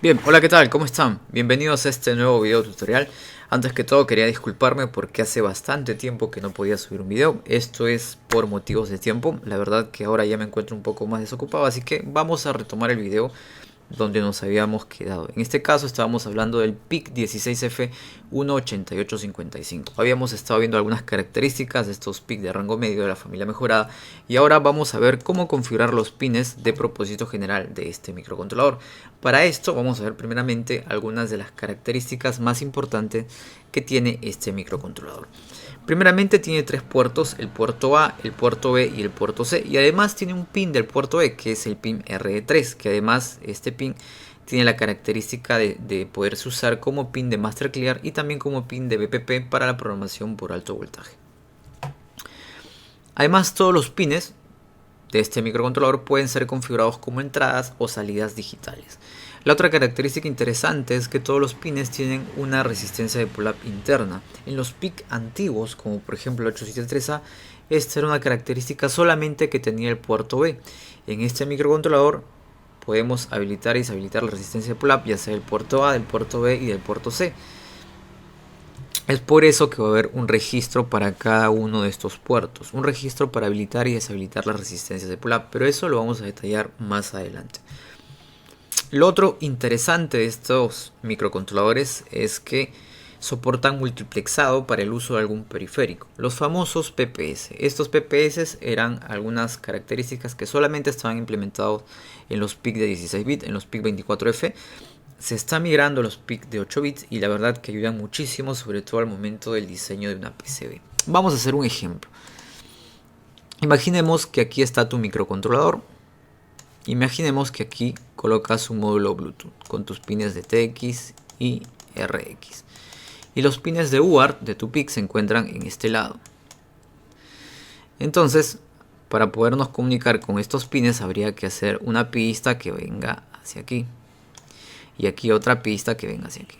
Bien, hola, ¿qué tal? ¿Cómo están? Bienvenidos a este nuevo video tutorial. Antes que todo quería disculparme porque hace bastante tiempo que no podía subir un video. Esto es por motivos de tiempo. La verdad que ahora ya me encuentro un poco más desocupado, así que vamos a retomar el video donde nos habíamos quedado. En este caso estábamos hablando del PIC 16F18855. Habíamos estado viendo algunas características de estos PIC de rango medio de la familia mejorada y ahora vamos a ver cómo configurar los pines de propósito general de este microcontrolador. Para esto vamos a ver primeramente algunas de las características más importantes que tiene este microcontrolador. Primeramente tiene tres puertos, el puerto A, el puerto B y el puerto C, y además tiene un pin del puerto E que es el pin RE3, que además este pin tiene la característica de poderse usar como pin de Master Clear y también como pin de BPP para la programación por alto voltaje. Además, todos los pines de este microcontrolador pueden ser configurados como entradas o salidas digitales. La otra característica interesante es que todos los pines tienen una resistencia de pull-up interna. En los PIC antiguos, como por ejemplo el 873A, esta era una característica solamente que tenía el puerto B. En este microcontrolador podemos habilitar y deshabilitar la resistencia de pull-up, ya sea del puerto A, del puerto B y del puerto C. Es por eso que va a haber un registro para cada uno de estos puertos, un registro para habilitar y deshabilitar las resistencias de pull-up, pero eso lo vamos a detallar más adelante. Lo otro interesante de estos microcontroladores es que soportan multiplexado para el uso de algún periférico, los famosos PPS. Estos PPS eran algunas características que solamente estaban implementados en los PIC de 16 bits, en los PIC 24F. Se está migrando a los PIC de 8 bits y la verdad que ayudan muchísimo, sobre todo al momento del diseño de una PCB. Vamos a hacer un ejemplo. Imaginemos que aquí está tu microcontrolador. Imaginemos que aquí colocas un módulo Bluetooth con tus pines de TX y RX. Y los pines de UART de tu PIC se encuentran en este lado. Entonces, para podernos comunicar con estos pines habría que hacer una pista que venga hacia aquí. Y aquí otra pista que venga hacia aquí.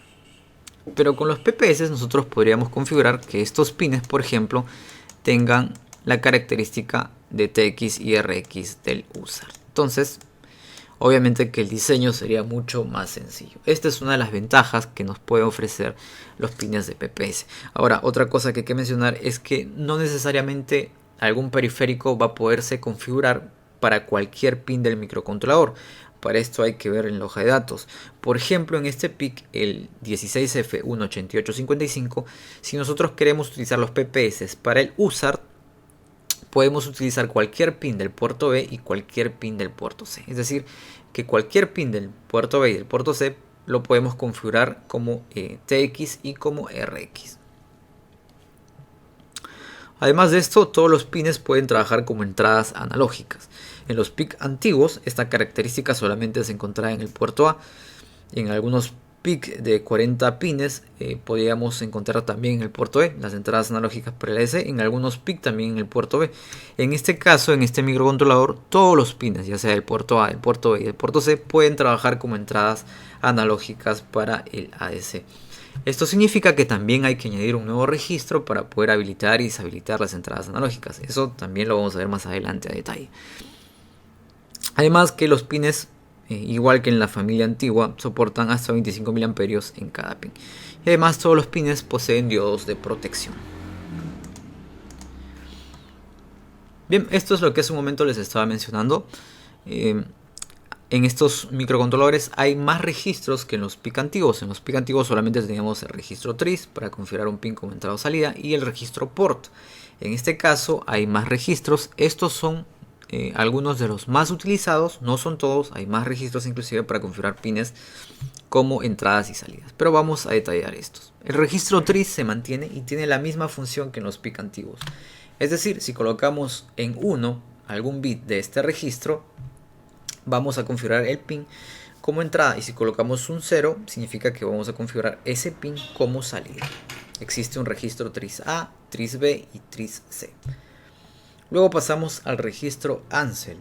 Pero con los PPS nosotros podríamos configurar que estos pines, por ejemplo, tengan la característica de TX y RX del user. Entonces, obviamente que el diseño sería mucho más sencillo. Esta es una de las ventajas que nos puede ofrecer los pines de PPS. Ahora, otra cosa que hay que mencionar es que no necesariamente algún periférico va a poderse configurar para cualquier pin del microcontrolador. Para esto hay que ver en la hoja de datos. Por ejemplo, en este PIC, el 16F18855, si nosotros queremos utilizar los PPS para el USART, podemos utilizar cualquier pin del puerto B y cualquier pin del puerto C. Es decir, que cualquier pin del puerto B y del puerto C lo podemos configurar como TX y como RX. Además de esto, todos los pines pueden trabajar como entradas analógicas. En los PIC antiguos, esta característica solamente se encontraba en el puerto A. En algunos PIC de 40 pines podríamos encontrar también en el puerto E las entradas analógicas para el ADC, en algunos PIC también en el puerto B. En este caso, en este microcontrolador, todos los pines, ya sea del puerto A, del puerto B y del puerto C, pueden trabajar como entradas analógicas para el ADC. Esto significa que también hay que añadir un nuevo registro para poder habilitar y deshabilitar las entradas analógicas. Eso también lo vamos a ver más adelante a detalle. Además que los pines, igual que en la familia antigua, soportan hasta 25 mA en cada pin. Y además todos los pines poseen diodos de protección. Bien, esto es lo que hace un momento les estaba mencionando. En estos microcontroladores hay más registros que en los PIC antiguos. En los PIC antiguos solamente teníamos el registro TRIS para configurar un pin como entrada o salida y el registro PORT. En este caso hay más registros. Estos son algunos de los más utilizados, no son todos, hay más registros inclusive para configurar pines como entradas y salidas, pero vamos a detallar estos. El registro TRIS se mantiene y tiene la misma función que en los PIC antiguos, es decir, si colocamos en 1 algún bit de este registro, vamos a configurar el pin como entrada, y si colocamos un 0 significa que vamos a configurar ese pin como salida. Existe un registro TRIS A, TRIS B y TRIS C. Luego pasamos al registro ANSEL.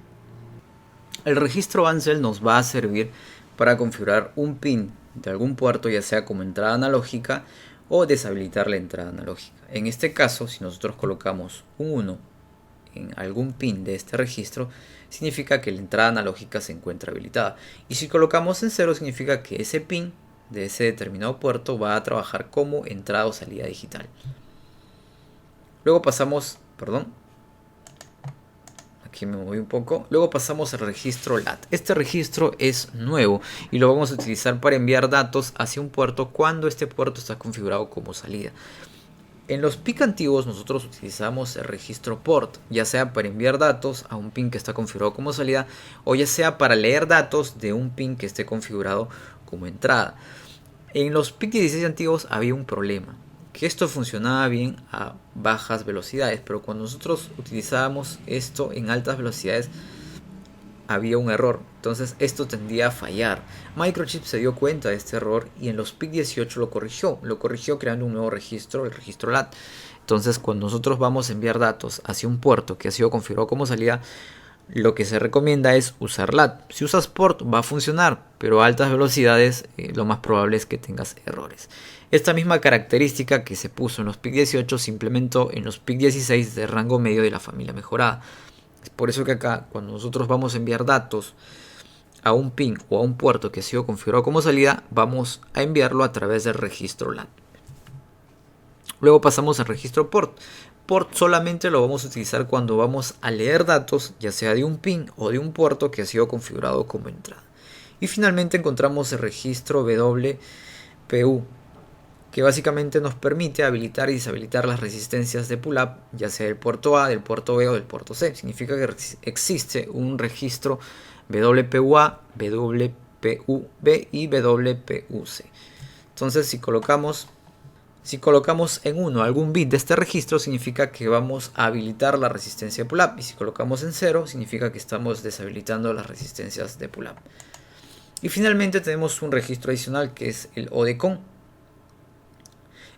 El registro ANSEL nos va a servir para configurar un pin de algún puerto, ya sea como entrada analógica o deshabilitar la entrada analógica. En este caso, si nosotros colocamos un 1 en algún pin de este registro, significa que la entrada analógica se encuentra habilitada. Y si colocamos en 0, significa que ese pin de ese determinado puerto va a trabajar como entrada o salida digital. Luego pasamos, aquí me moví un poco. Luego pasamos al registro LAT. Este registro es nuevo y lo vamos a utilizar para enviar datos hacia un puerto cuando este puerto está configurado como salida. En los PIC antiguos nosotros utilizamos el registro port, ya sea para enviar datos a un pin que está configurado como salida o ya sea para leer datos de un pin que esté configurado como entrada. En los PIC 16 antiguos había un problema, que esto funcionaba bien a bajas velocidades, pero cuando nosotros utilizábamos esto en altas velocidades había un error, entonces esto tendía a fallar. Microchip se dio cuenta de este error y en los PIC 18 lo corrigió creando un nuevo registro, el registro LAT. Entonces cuando nosotros vamos a enviar datos hacia un puerto que ha sido configurado como salida, lo que se recomienda es usar LAT. Si usas port va a funcionar, pero a altas velocidades lo más probable es que tengas errores. Esta misma característica que se puso en los PIC 18 se implementó en los PIC 16 de rango medio de la familia mejorada. Es por eso que acá, cuando nosotros vamos a enviar datos a un pin o a un puerto que ha sido configurado como salida, vamos a enviarlo a través del registro LAT. Luego pasamos al registro port. Port solamente lo vamos a utilizar cuando vamos a leer datos, ya sea de un pin o de un puerto que ha sido configurado como entrada. Y finalmente encontramos el registro WPU, que básicamente nos permite habilitar y deshabilitar las resistencias de pull-up, ya sea del puerto A, del puerto B o del puerto C. Significa que existe un registro WPUA, WPUB y WPUC. Entonces si colocamos en 1 algún bit de este registro, significa que vamos a habilitar la resistencia de pull-up, y si colocamos en 0, significa que estamos deshabilitando las resistencias de pull-up. Y finalmente tenemos un registro adicional que es el ODCON.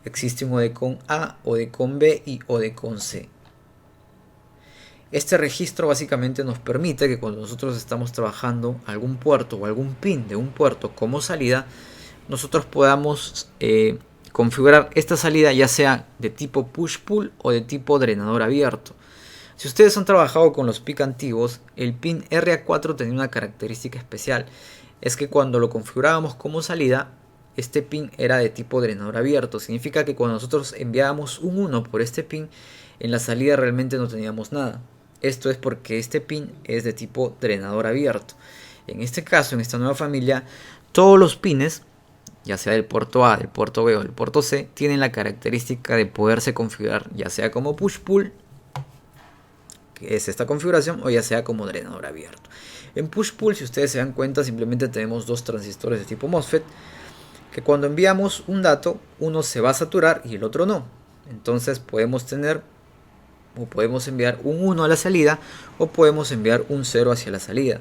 Existe un ODCON A, ODCON B y ODCON C. Este registro básicamente nos permite que cuando nosotros estamos trabajando algún puerto o algún pin de un puerto como salida, nosotros podamos configurar esta salida ya sea de tipo push-pull o de tipo drenador abierto. Si ustedes han trabajado con los PIC antiguos, el pin RA4 tenía una característica especial. Es que cuando lo configurábamos como salida, este pin era de tipo drenador abierto. Significa que cuando nosotros enviábamos un 1 por este pin, en la salida realmente no teníamos nada. Esto es porque este pin es de tipo drenador abierto. En este caso, en esta nueva familia, todos los pines, ya sea del puerto A, del puerto B o del puerto C, tienen la característica de poderse configurar ya sea como push-pull, que es esta configuración, o ya sea como drenador abierto. En push-pull, si ustedes se dan cuenta, simplemente tenemos dos transistores de tipo MOSFET, que cuando enviamos un dato, uno se va a saturar y el otro no. Entonces podemos enviar un 1 a la salida o podemos enviar un 0 hacia la salida.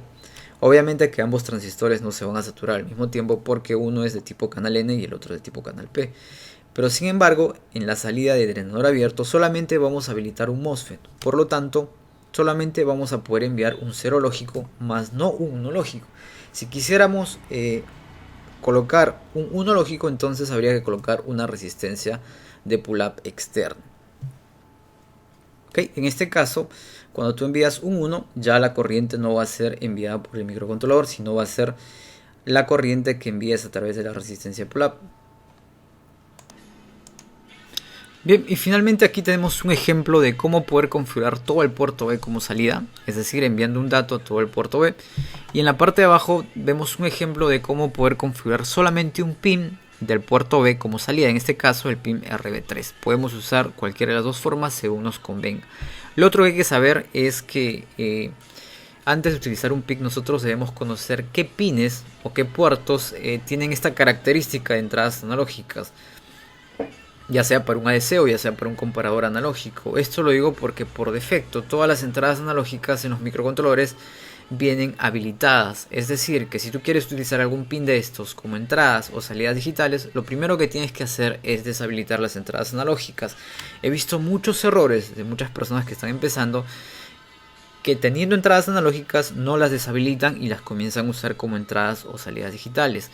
Obviamente que ambos transistores no se van a saturar al mismo tiempo porque uno es de tipo canal N y el otro de tipo canal P. Pero sin embargo, en la salida de drenador abierto solamente vamos a habilitar un MOSFET. Por lo tanto, solamente vamos a poder enviar un 0 lógico más no un 1 lógico. Si quisiéramos colocar un 1 lógico, entonces habría que colocar una resistencia de pull-up externa. En este caso, cuando tú envías un 1, ya la corriente no va a ser enviada por el microcontrolador, sino va a ser la corriente que envíes a través de la resistencia pull-up. Bien, y finalmente aquí tenemos un ejemplo de cómo poder configurar todo el puerto B como salida, es decir, enviando un dato a todo el puerto B. Y en la parte de abajo vemos un ejemplo de cómo poder configurar solamente un pin del puerto B como salida, en este caso el pin RB3. Podemos usar cualquiera de las dos formas según nos convenga. Lo otro que hay que saber es que antes de utilizar un PIC nosotros debemos conocer qué pines o qué puertos tienen esta característica de entradas analógicas, ya sea para un ADC o ya sea para un comparador analógico. Esto lo digo porque por defecto todas las entradas analógicas en los microcontroladores vienen habilitadas, es decir, que si tú quieres utilizar algún pin de estos como entradas o salidas digitales, lo primero que tienes que hacer es deshabilitar las entradas analógicas. He visto muchos errores de muchas personas que están empezando, que teniendo entradas analógicas no las deshabilitan y las comienzan a usar como entradas o salidas digitales.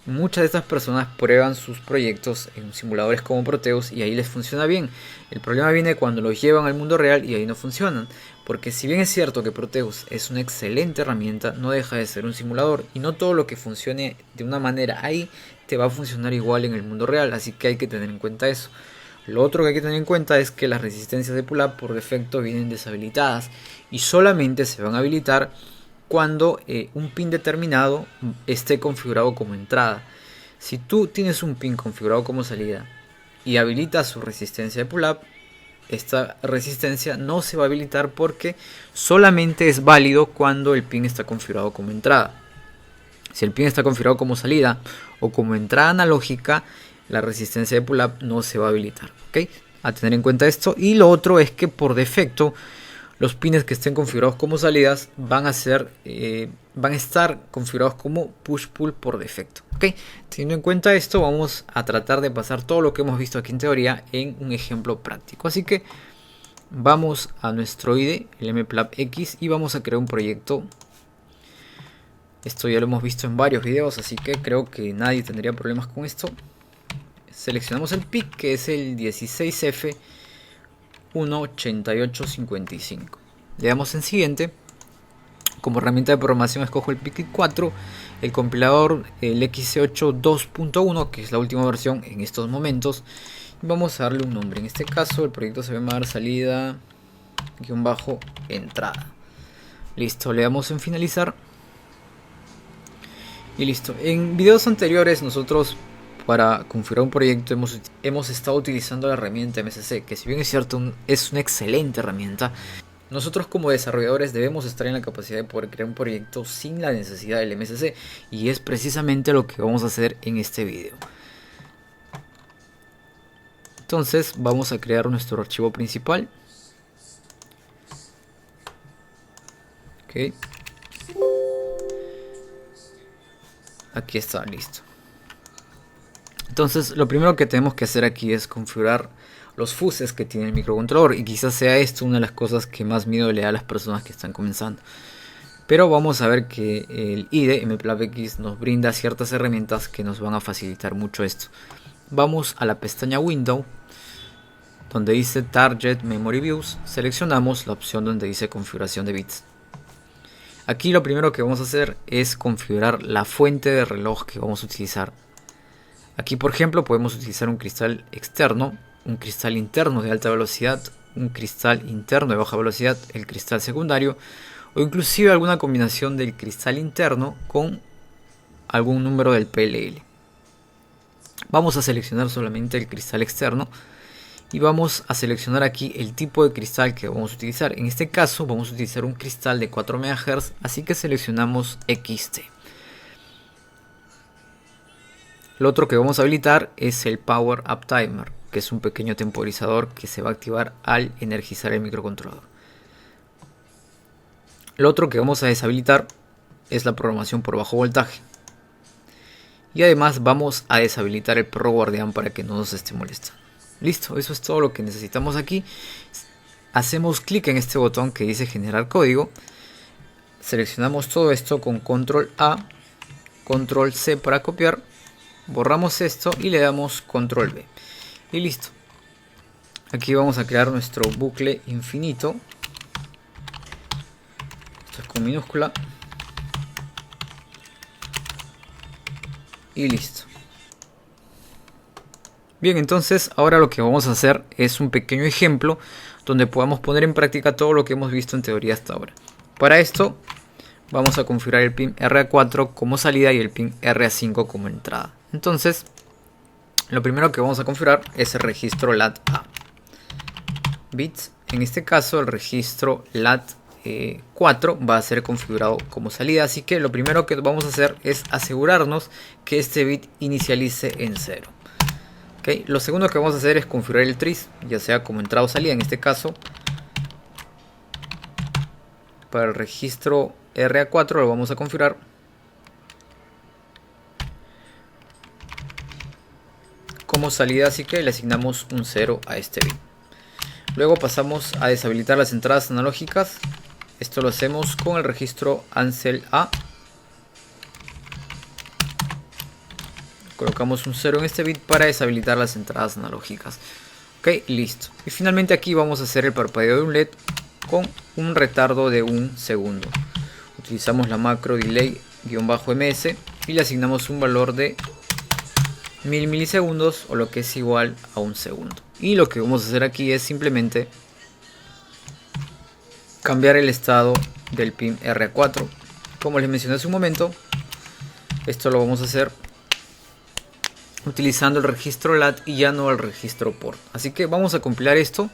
Muchas de estas personas prueban sus proyectos en simuladores como Proteus y ahí les funciona bien. El problema viene cuando los llevan al mundo real y ahí no funcionan. Porque si bien es cierto que Proteus es una excelente herramienta, no deja de ser un simulador. Y no todo lo que funcione de una manera ahí te va a funcionar igual en el mundo real. Así que hay que tener en cuenta eso. Lo otro que hay que tener en cuenta es que las resistencias de pull-up por defecto vienen deshabilitadas. Y solamente se van a habilitar cuando un pin determinado esté configurado como entrada. Si tú tienes un pin configurado como salida y habilitas su resistencia de pull-up, esta resistencia no se va a habilitar porque solamente es válido cuando el pin está configurado como entrada. Si el pin está configurado como salida o como entrada analógica, la resistencia de pull-up no se va a habilitar. ¿Okay? A tener en cuenta esto. Y lo otro es que por defecto los pines que estén configurados como salidas van a estar configurados como push-pull por defecto. ¿Okay? Teniendo en cuenta esto, vamos a tratar de pasar todo lo que hemos visto aquí en teoría en un ejemplo práctico. Así que vamos a nuestro IDE, el MPlab X, y vamos a crear un proyecto. Esto ya lo hemos visto en varios videos, así que creo que nadie tendría problemas con esto. Seleccionamos el PIC, que es el 16F18855. Le damos en siguiente. Como herramienta de programación escojo el PIC 4, el compilador el XC8 2.1, que es la última versión en estos momentos. Y vamos a darle un nombre. En este caso el proyecto se va a llamar salida-entrada. Listo, le damos en finalizar. Y listo. En videos anteriores nosotros para configurar un proyecto hemos estado utilizando la herramienta MSC, que si bien es cierto es una excelente herramienta, nosotros como desarrolladores debemos estar en la capacidad de poder crear un proyecto sin la necesidad del MSC, y es precisamente lo que vamos a hacer en este video. Entonces vamos a crear nuestro archivo principal. Ok. Aquí está, listo. Entonces lo primero que tenemos que hacer aquí es configurar los fuses que tiene el microcontrolador, y quizás sea esto una de las cosas que más miedo le da a las personas que están comenzando. Pero vamos a ver que el IDE MPlab X nos brinda ciertas herramientas que nos van a facilitar mucho esto. Vamos a la pestaña Window, donde dice Target Memory Views, seleccionamos la opción donde dice configuración de bits. Aquí lo primero que vamos a hacer es configurar la fuente de reloj que vamos a utilizar. Aquí por ejemplo podemos utilizar un cristal externo, un cristal interno de alta velocidad, un cristal interno de baja velocidad, el cristal secundario, o inclusive alguna combinación del cristal interno con algún número del PLL. Vamos a seleccionar solamente el cristal externo y vamos a seleccionar aquí el tipo de cristal que vamos a utilizar. En este caso vamos a utilizar un cristal de 4 MHz, así que seleccionamos XT. Lo otro que vamos a habilitar es el Power Up Timer, que es un pequeño temporizador que se va a activar al energizar el microcontrolador. Lo otro que vamos a deshabilitar es la programación por bajo voltaje. Y además vamos a deshabilitar el Pro Guardián para que no nos esté molestando. Listo, eso es todo lo que necesitamos aquí. Hacemos clic en este botón que dice generar código. Seleccionamos todo esto con control A, control C para copiar. Borramos esto y le damos control V. Y listo. Aquí vamos a crear nuestro bucle infinito. Esto es con minúscula. Y listo. Bien, entonces ahora lo que vamos a hacer es un pequeño ejemplo donde podamos poner en práctica todo lo que hemos visto en teoría hasta ahora. Para esto vamos a configurar el pin RA4 como salida y el pin RA5 como entrada. Entonces lo primero que vamos a configurar es el registro LAT-A bits. En este caso el registro LAT4 va a ser configurado como salida, así que lo primero que vamos a hacer es asegurarnos que este bit inicialice en 0. Okay. Lo segundo que vamos a hacer es configurar el tris, ya sea como entrada o salida. En este caso, para el registro RA4 lo vamos a configurar como salida, así que le asignamos un 0 a este bit. Luego pasamos a deshabilitar las entradas analógicas. Esto lo hacemos con el registro ANSEL A. Colocamos un 0 en este bit para deshabilitar las entradas analógicas. Ok, listo. Y finalmente aquí vamos a hacer el parpadeo de un LED con un retardo de 1 segundo. Utilizamos la macro delay-ms y le asignamos un valor de 1000 milisegundos, o lo que es igual a 1 segundo. Y lo que vamos a hacer aquí es simplemente cambiar el estado del pin R4. Como les mencioné hace un momento, esto lo vamos a hacer utilizando el registro LAT y ya no el registro port. Así que vamos a compilar esto.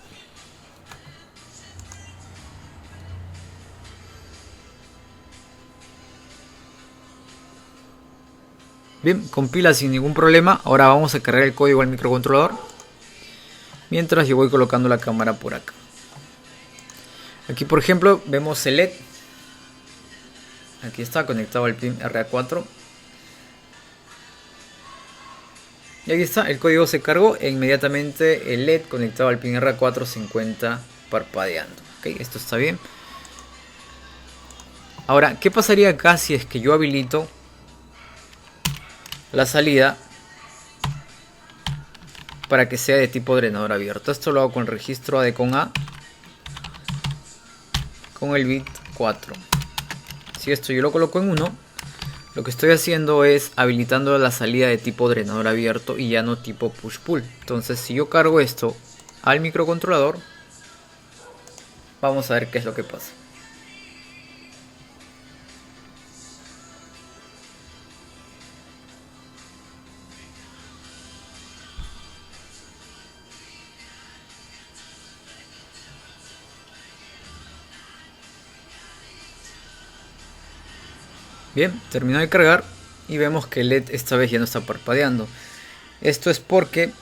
Bien, compila sin ningún problema. Ahora vamos a cargar el código al microcontrolador, mientras yo voy colocando la cámara por acá. Aquí por ejemplo vemos el LED. Aquí está conectado al pin RA4. Y aquí está, el código se cargó e inmediatamente el LED conectado al pin RA4 se encuentra parpadeando. Ok, esto está bien. Ahora, ¿qué pasaría acá si es que yo habilito la salida para que sea de tipo drenador abierto? Esto lo hago con el registro AD con A, con el bit 4. Si esto yo lo coloco en 1, lo que estoy haciendo es habilitando la salida de tipo drenador abierto y ya no tipo push-pull. Entonces si yo cargo esto al microcontrolador, vamos a ver qué es lo que pasa. Bien, terminó de cargar y vemos que el LED esta vez ya no está parpadeando. Esto es porque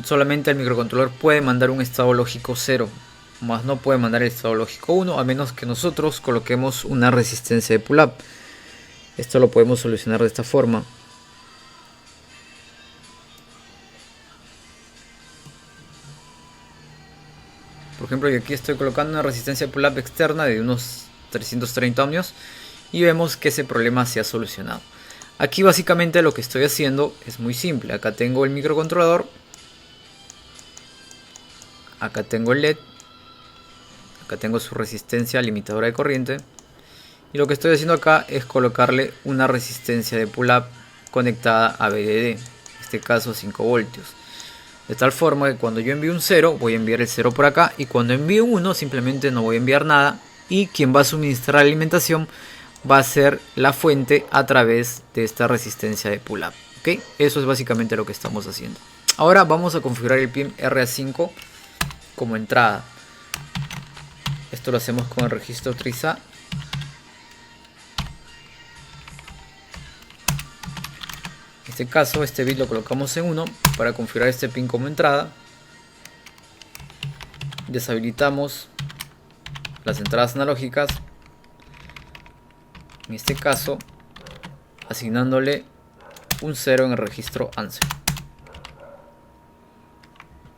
solamente el microcontrolador puede mandar un estado lógico 0, más no puede mandar el estado lógico 1, a menos que nosotros coloquemos una resistencia de pull-up. Esto lo podemos solucionar de esta forma. Por ejemplo, yo aquí estoy colocando una resistencia de pull-up externa de unos 330 ohmios y vemos que ese problema se ha solucionado. Aquí básicamente lo que estoy haciendo es muy simple. Acá tengo el microcontrolador, acá tengo el LED, acá tengo su resistencia limitadora de corriente, y lo que estoy haciendo acá es colocarle una resistencia de pull-up conectada a VDD, en este caso 5 voltios. De tal forma que cuando yo envío un 0, voy a enviar el 0 por acá, y cuando envío un 1 simplemente no voy a enviar nada, y quien va a suministrar la alimentación va a ser la fuente a través de esta resistencia de pull-up. ¿Okay? Eso es básicamente lo que estamos haciendo. Ahora vamos a configurar el pin RA5 como entrada. Esto lo hacemos con el registro TRISA. En este caso, este bit lo colocamos en 1 para configurar este pin como entrada. Deshabilitamos las entradas analógicas. En este caso, asignándole un 0 en el registro ANSI.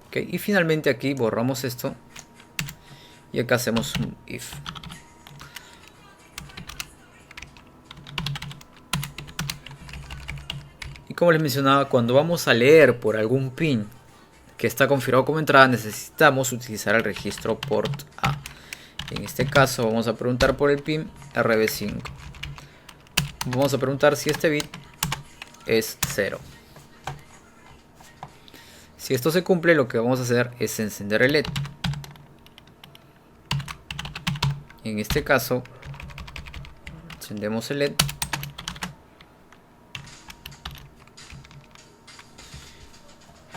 Okay, y finalmente aquí borramos esto y acá hacemos un if. Y como les mencionaba, cuando vamos a leer por algún pin que está configurado como entrada, necesitamos utilizar el registro port A. En este caso vamos a preguntar por el pin RB5. Vamos a preguntar si este bit es 0. Si esto se cumple, lo que vamos a hacer es encender el LED. En este caso, encendemos el LED.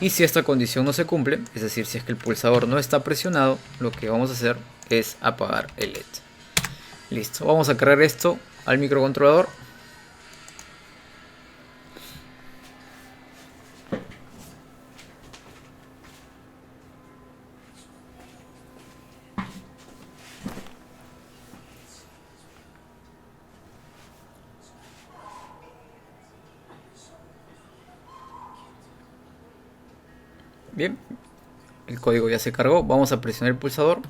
Y si esta condición no se cumple, es decir, si es que el pulsador no está presionado, lo que vamos a hacer es apagar el LED. Listo, vamos a cargar esto al microcontrolador. Bien, el código ya se cargó. Vamos a presionar el pulsador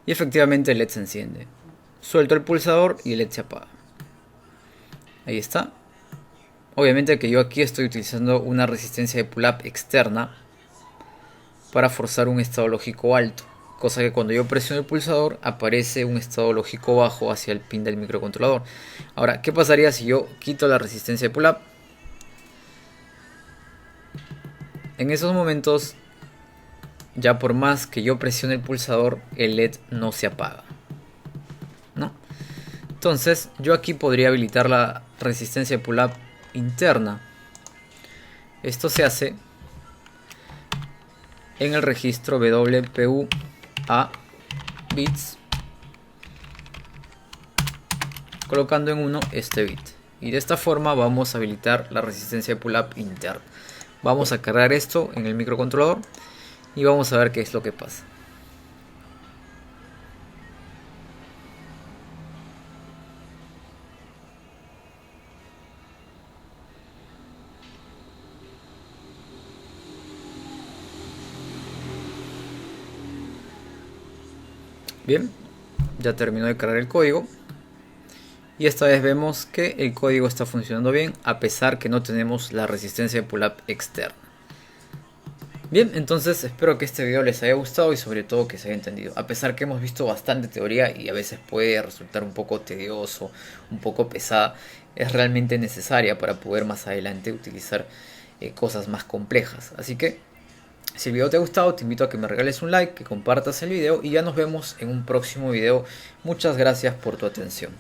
y efectivamente el LED se enciende. Suelto el pulsador y el LED se apaga. Ahí está. Obviamente que yo aquí estoy utilizando una resistencia de pull-up externa para forzar un estado lógico alto, cosa que cuando yo presiono el pulsador aparece un estado lógico bajo hacia el pin del microcontrolador. Ahora, ¿qué pasaría si yo quito la resistencia de pull-up? En esos momentos, ya por más que yo presione el pulsador, el LED no se apaga, ¿no? Entonces yo aquí podría habilitar la resistencia de pull-up interna. Esto se hace en el registro WPU a bits, colocando en 1 este bit, y de esta forma vamos a habilitar la resistencia de pull-up interna. Vamos a cargar esto en el microcontrolador y vamos a ver qué es lo que pasa. Bien, ya terminó de cargar el código y esta vez vemos que el código está funcionando bien a pesar que no tenemos la resistencia de pull-up externa. Bien, entonces espero que este video les haya gustado y sobre todo que se haya entendido. A pesar que hemos visto bastante teoría y a veces puede resultar un poco tedioso, un poco pesada, es realmente necesaria para poder más adelante utilizar cosas más complejas. Así que si el video te ha gustado, te invito a que me regales un like, que compartas el video y ya nos vemos en un próximo video. Muchas gracias por tu atención.